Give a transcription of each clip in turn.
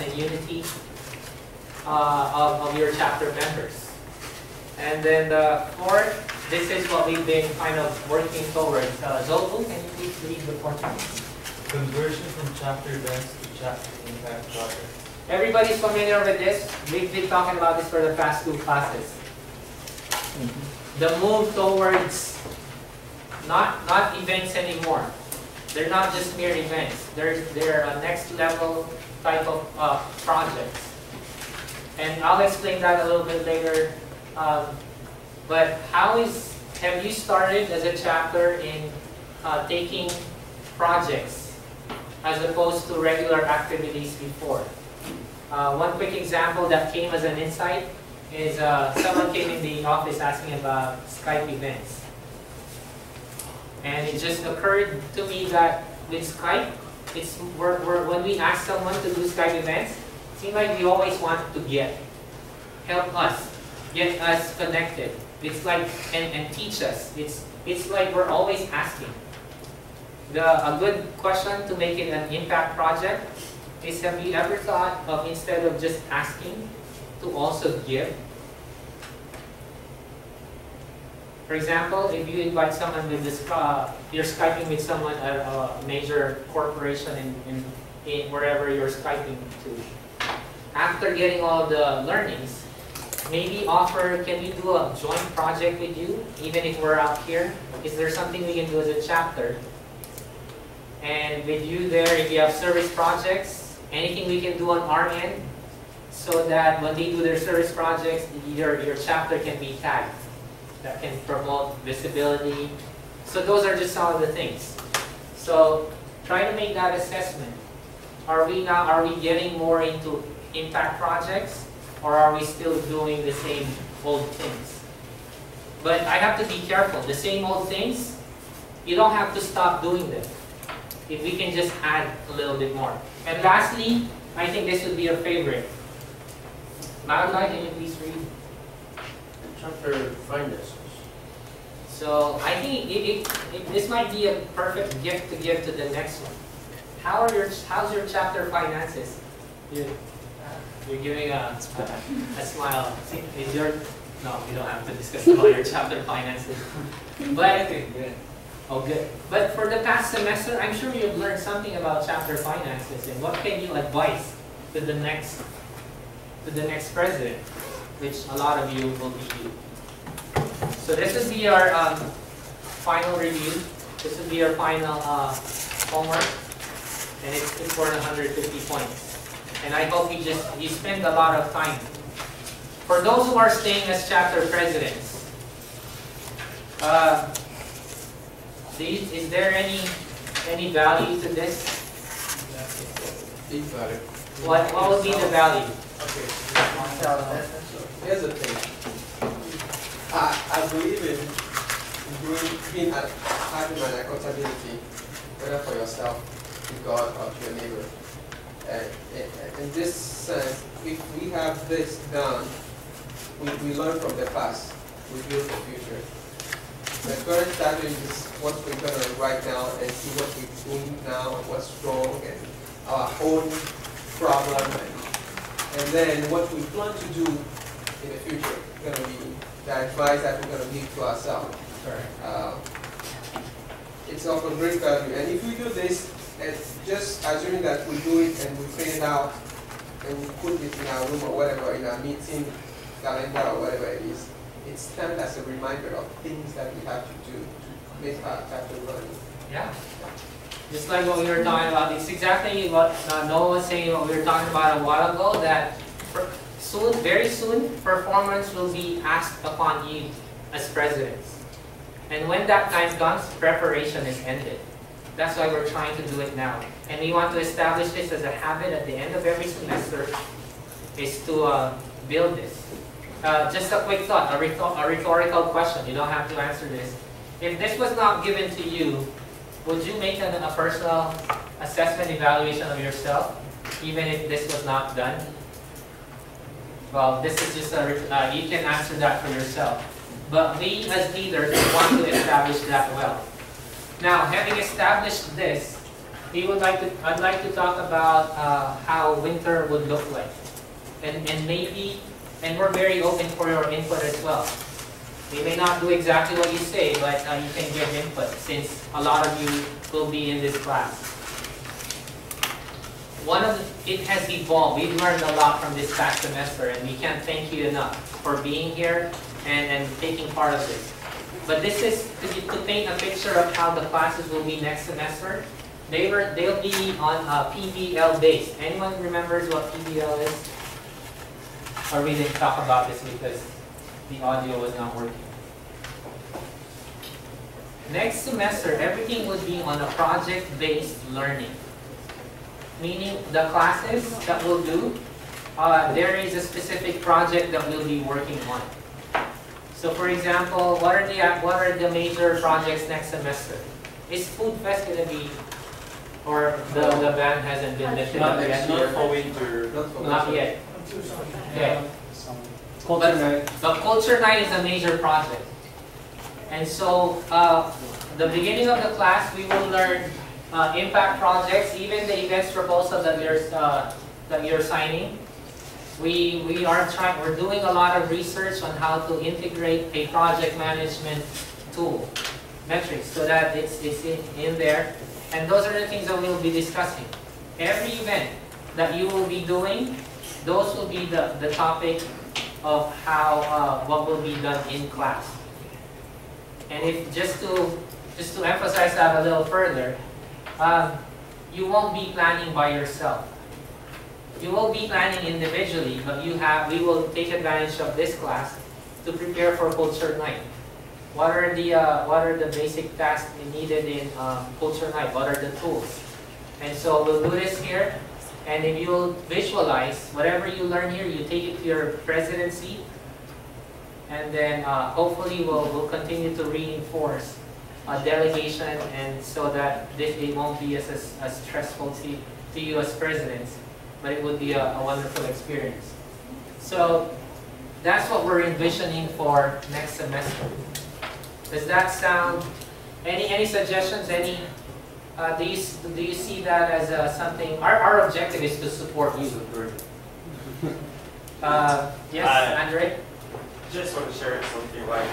and unity of your chapter members. And then the fourth, this is what we've been kind of working towards. Zobu, can you please read the fourth one? Conversion from chapter events to chapter impact project. Everybody's familiar with this? We've been talking about this for the past 2 classes. The move towards not events anymore. They're not just mere events. They're a next level type of projects. And I'll explain that a little bit later. But have you started as a chapter in taking projects as opposed to regular activities before? One quick example that came as an insight is someone came in the office asking about Skype events. And it just occurred to me that with Skype, when we ask someone to do Skype events, it seems like we always want to help us, get us connected. It's like, and teach us. It's like we're always asking. A good question to make it an impact project is, have you ever thought of, instead of just asking, to also give? For example, if you invite someone with this, you're Skyping with someone at a major corporation in wherever you're Skyping to. After getting all the learnings, maybe offer, can we do a joint project with you, even if we're out here? Is there something we can do as a chapter? And with you there, if you have service projects, anything we can do on our end, so that when they do their service projects, your chapter can be tagged. That can promote visibility. So those are just some of the things. So try to make that assessment. Are we getting more into impact projects, or are we still doing the same old things? But I have to be careful. The same old things, you don't have to stop doing them. If we can just add a little bit more. And lastly, I think this would be your favorite. Malachi, can you please read? Chapter finances. So I think this might be a perfect gift to give to the next one. How's your chapter finances? You're giving a smile. No, we don't have to discuss about your chapter finances. But oh, good. But for the past semester, I'm sure you've learned something about chapter finances and what can you advise to the next president, which a lot of you will be you. So this will be our final review. This will be our final homework, and it's for 150 points. And I hope you spend a lot of time. For those who are staying as chapter presidents, is there any value to this? Deep value. What would be the value? Okay. Here's the thing. I believe in having an accountability, whether for yourself, to God, or to your neighbor. In this sense, if we have this done, we learn from the past, we build the future. The current challenge is what we're going to write down and see what we're doing now, what's wrong, and our own problem, and then what we plan to do in the future is going to be the advice that we're going to give to ourselves. It's of a great value, and if we do this, and just assuming that we do it and we print it out and we put it in our room or whatever, in our meeting calendar or whatever it is, it's stand as a reminder of things that we have to do to make our chapter running. Yeah. Just like what we were talking about, it's exactly what Noah was saying, what we were talking about a while ago, that very soon, performance will be asked upon you as presidents. And when that time comes, preparation is ended. That's why we're trying to do it now. And we want to establish this as a habit at the end of every semester, is to build this. Just a quick thought, a rhetorical question. You don't have to answer this. If this was not given to you, would you make a personal assessment evaluation of yourself, even if this was not done? Well, this is just you can answer that for yourself. But we as leaders want to establish that well. Now, having established this, I'd like to talk about how winter would look like. And we're very open for your input as well. We may not do exactly what you say, but you can give input since a lot of you will be in this class. It has evolved. We've learned a lot from this past semester, and we can't thank you enough for being here and taking part of this. But this is to paint a picture of how the classes will be next semester. They'll be on PBL based. Anyone remembers what PBL is? Or we didn't talk about this because the audio was not working. Next semester, everything would be on a project-based learning. Meaning the classes that we'll do, there is a specific project that we'll be working on. So for example, what are the major projects next semester? Is Food Fest going to be, or the ban hasn't been lifted up yet? Not for winter. Not yet. Okay. But Culture Night is a major project. And so, the beginning of the class, we will learn impact projects, even the events proposal that you're signing. We're doing a lot of research on how to integrate a project management tool, metrics, so that it's in there. And those are the things that we'll be discussing. Every event that you will be doing, those will be the topic of how what will be done in class. And if just to emphasize that a little further, you won't be planning by yourself. You will be planning individually, but we will take advantage of this class to prepare for Culture Night. What are the basic tasks needed in Culture Night? What are the tools? And so we'll do this here. And if you'll visualize whatever you learn here, you take it to your presidency, and then hopefully we'll continue to reinforce delegation, and so that it won't be as stressful to you as presidents, but it would be a wonderful experience. So that's what we're envisioning for next semester. Does that sound? Any suggestions? Do you see that as something? Our objective is to support you. Yes, Andre? Just want to share something like,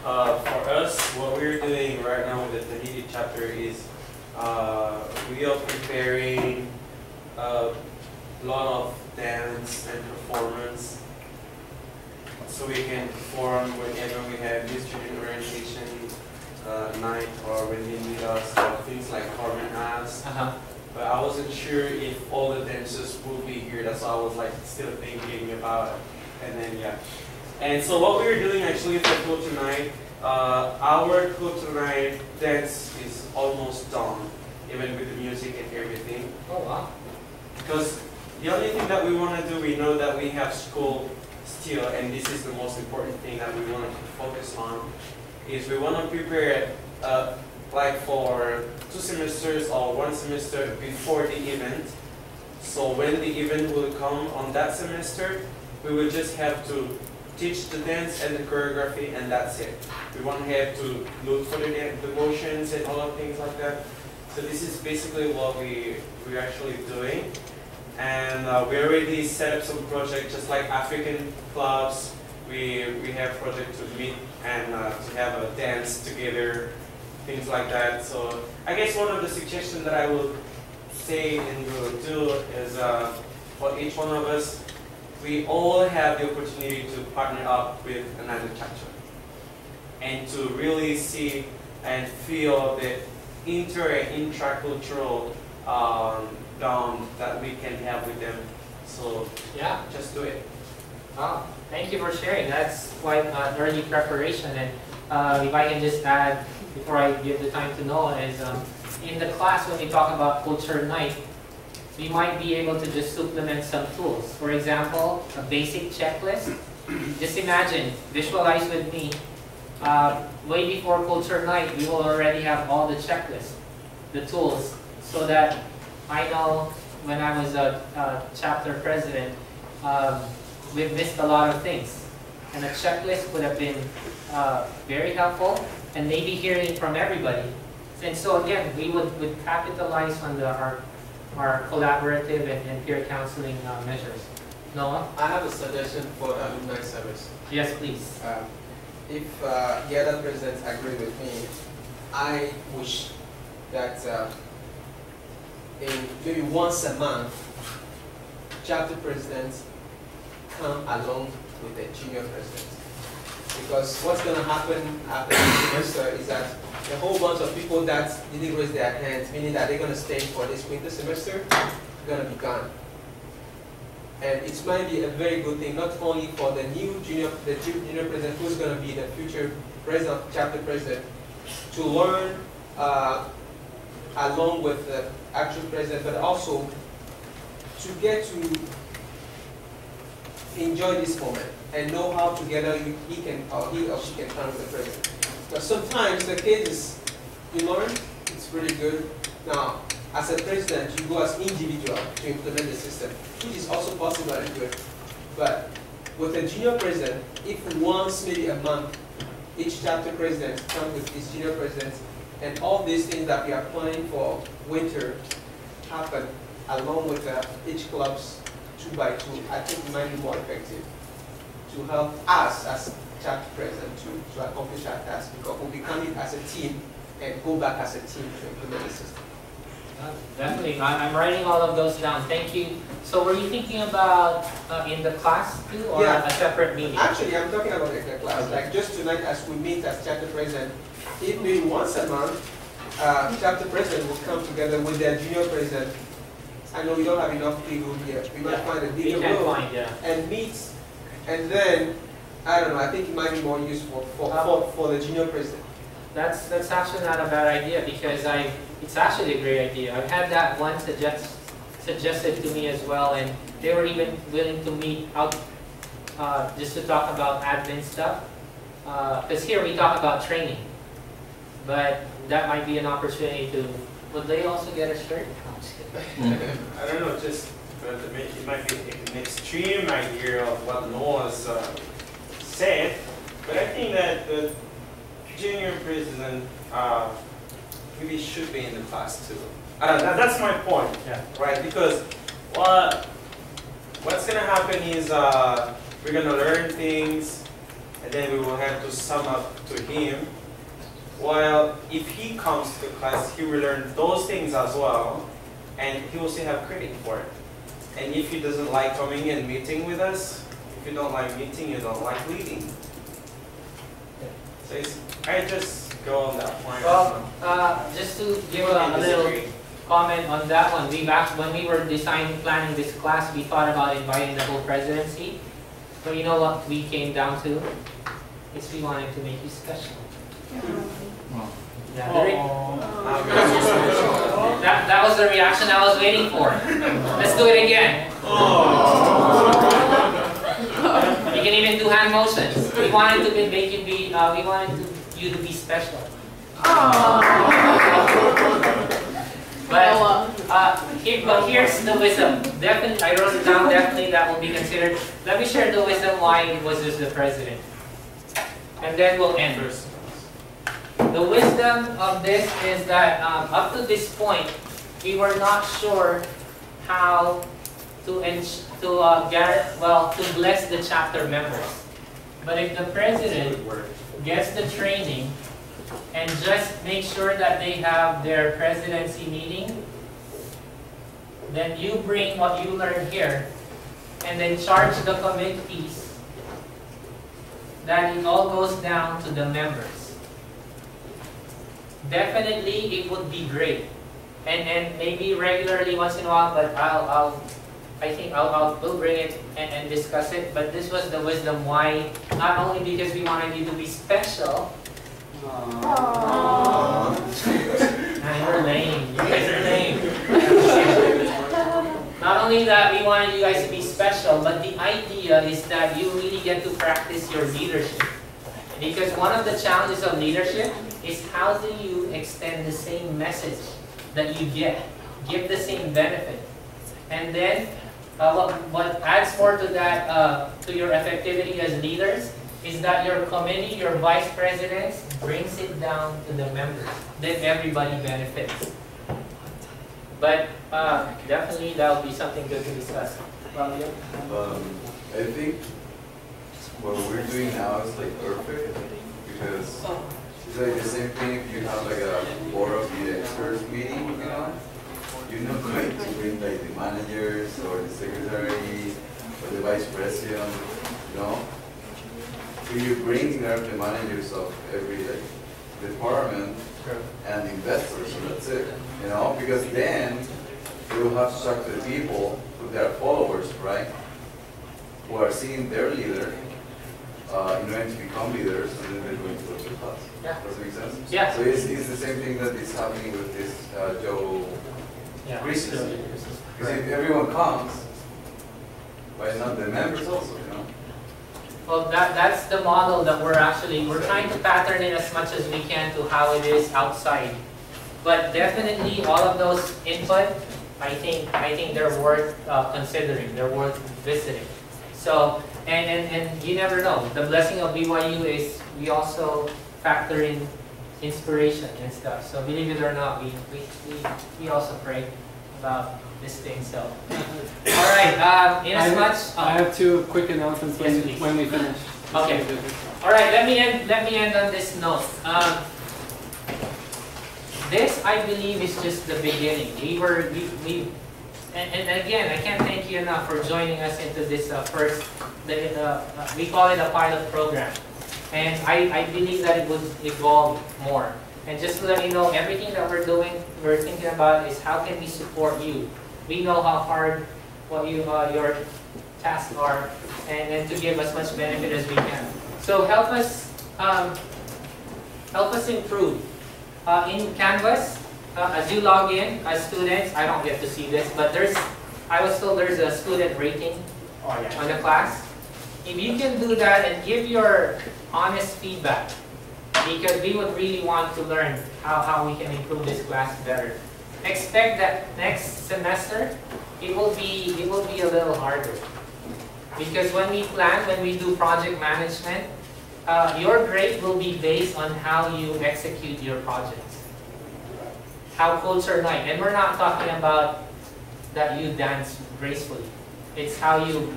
for us, what we're doing right now with the Tahiti chapter is we are preparing a lot of dance and performance so we can perform whenever we have youth student orientation night, or when they meet us, or things like Carmen asked. But I wasn't sure if all the dancers will be here. That's why I was like still thinking about it. And then yeah. And so what we're doing actually for Culture Night, our Culture Night dance is almost done, even with the music and everything. Oh wow. Because the only thing that we want to do, we know that we have school still, and this is the most important thing that we want to focus on, is we want to prepare like for 2 semesters or 1 semester before the event. So when the event will come on that semester, we will just have to teach the dance and the choreography, and that's it. We won't have to look for the motions and all of things like that. So this is basically what we're actually doing. And we already set up some projects, just like African clubs. We have projects to meet and to have a dance together, things like that. So I guess one of the suggestions that I will say and will do is for each one of us, we all have the opportunity to partner up with another chapter and to really see and feel the intracultural bond that we can have with them. So yeah, just do it. Wow, thank you for sharing. That's quite early preparation. And if I can just add, before I give the time to Noah, is in the class when we talk about Culture Night, we might be able to just supplement some tools. For example, a basic checklist. Just imagine, visualize with me, way before Culture Night, we will already have all the checklists, the tools, so that I know when I was a chapter president, we've missed a lot of things. And a checklist would have been very helpful, and maybe hearing from everybody. And so again, we would capitalize on our collaborative and peer counseling measures. Noah? I have a suggestion for the alumni service. Yes, please. If the other presidents agree with me, I wish that in maybe once a month, chapter presidents come along with the junior presidents. Because what's going to happen after the semester is that a whole bunch of people that didn't raise their hands, meaning that they're going to stay for this winter semester, are going to be gone. And it might be a very good thing, not only for the junior president, who's going to be the future president, chapter president, to learn along with the actual president, but also to get to enjoy this moment and know how together he or she can come with the president. Because sometimes the case is, you learn, it's really good. Now, as a president, you go as individual to implement the system, which is also possible and good. But with a junior president, if once, maybe a month, each chapter president comes with his junior presidents, and all these things that we are planning for winter happen along with each club's 2 by 2, I think it might be more effective to help us as chapter president to accomplish our task, because we'll be coming as a team and go back as a team to implement the system. Definitely. I'm writing all of those down. Thank you. So were you thinking about in the class too, or Yeah. a separate meeting? Actually, I'm talking about the class. Like just tonight, as we meet as chapter president, if maybe once a month, chapter president will come together with their junior president. I know we don't have enough big room here. We might find a We bigger can room find, yeah. and meet, and then I don't know. I think it might be more useful for the junior president. That's actually not a bad idea, because it's actually a great idea. I've had that one suggested to me as well, and they were even willing to meet out just to talk about admin stuff. Because here we talk about training, but that might be an opportunity to. Would they also get a shirt? No, I'm just kidding. I don't know, just it might be an extreme idea of what Noah's said, but I think that the junior president maybe should be in the class too. That's my point, right? Because what's going to happen is we're going to learn things, and then we will have to sum up to him. While if he comes to class, he will learn those things as well, and he will still have credit for it. And if he doesn't like coming and meeting with us, if you don't like meeting, you don't like leading. So I just go on that point. Well, just to give a little comment on that one, when we were planning this class, we thought about inviting the whole presidency. But you know what we came down to? Is we wanted to make you special. Yeah, that was the reaction I was waiting for. Let's do it again. You can even do hand motions. We wanted to make you be. We wanted you to be special. But here's the wisdom. Definitely, I wrote it down. Definitely, that will be considered. Let me share the wisdom why it was just the president, and then we'll end. The wisdom of this is that up to this point, we were not sure how to bless the chapter members. But if the president gets the training and just make sure that they have their presidency meeting, then you bring what you learned here and then charge the committees that it all goes down to the members. Definitely, it would be great, and maybe regularly once in a while. But we'll bring it and discuss it. But this was the wisdom why, not only because we wanted you to be special. You're lame. You guys are lame. Not only that, we wanted you guys to be special, but the idea is that you really get to practice your leadership. Because one of the challenges of leadership is how do you extend the same message that you get, give the same benefit. And then what adds more to that, to your effectivity as leaders, is that your committee, your vice presidents, brings it down to the members. Then everybody benefits. But definitely that will be something good to discuss. Fabio? I think what we're doing now is like perfect because it's like the same thing if you have like a board of the experts meeting, you know? You're not going to bring like the managers or the secretary or the vice president, you know? So you bring the managers of every like department and investors, so that's it, you know? Because then you will have structured people who they are followers, right? Who are seeing their leader in order to become leaders, and then they're going to go to class. Yeah. Does that make sense? Yeah. So it's the same thing that is happening with this Joe recently. Because if everyone comes, why not the members also, you know? Well, that's the model that we're trying to pattern it as much as we can to how it is outside. But definitely all of those input, I think they're worth considering, they're worth visiting. So, and you never know. The blessing of BYU is we also factor in inspiration and stuff. So believe it or not, we also pray about this thing. So, all right. In as much, I have two quick announcements Yes, when we finish. Okay. All right. Let me end on this note. This, I believe, is just the beginning. And again, I can't thank you enough for joining us into this we call it a pilot program. And I believe that it would evolve more. And just to let you know, everything that we're thinking about is how can we support you. We know how hard your tasks are, and to give as much benefit as we can. So help us improve. In Canvas, as you log in as students, I don't get to see this, but I was told there's a student rating on the class. If you can do that and give your honest feedback, because we would really want to learn how we can improve this class better. Expect that next semester it will be a little harder, because when we do project management, your grade will be based on how you execute your projects. How codes are like, and we're not talking about that you dance gracefully. It's how you.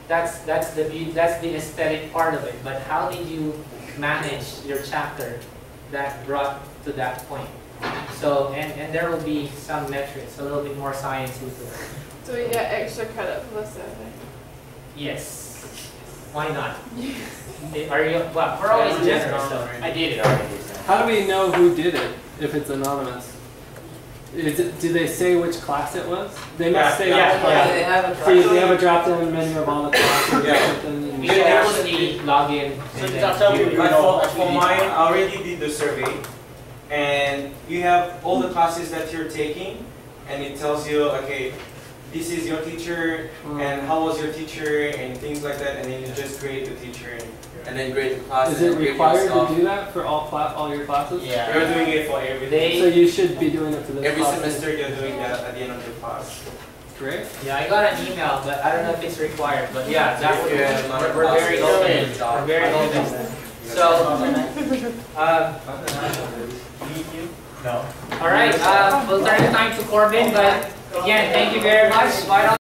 That's the aesthetic part of it. But how did you manage your chapter that brought to that point? So and there will be some metrics, a little bit more science into it. So we get extra credit for the survey? Yes. Why not? Are you? Well, we're always generous. So I did it already. How do we know who did it if it's anonymous? Do they say which class it was? They must say which class. They have a So they have a drop-down menu of all the classes. Yeah. You actually log in. For mine, I already did the survey, and you have all the classes that you're taking, and it tells you, okay, this is your teacher, and how was your teacher, and things like that, and then you just grade the teacher, and then grade the class. Is it required to do that for all your classes? Yeah. You're doing it for every day. So you should be doing it for this Every class. semester you're doing that at the end of your class. Great. Yeah, I got an email, but I don't know if it's required. But yeah, that would, we're very open. We're very open. So, No. all right, we'll turn the time to Corbin. But again, thank you very much. Why don't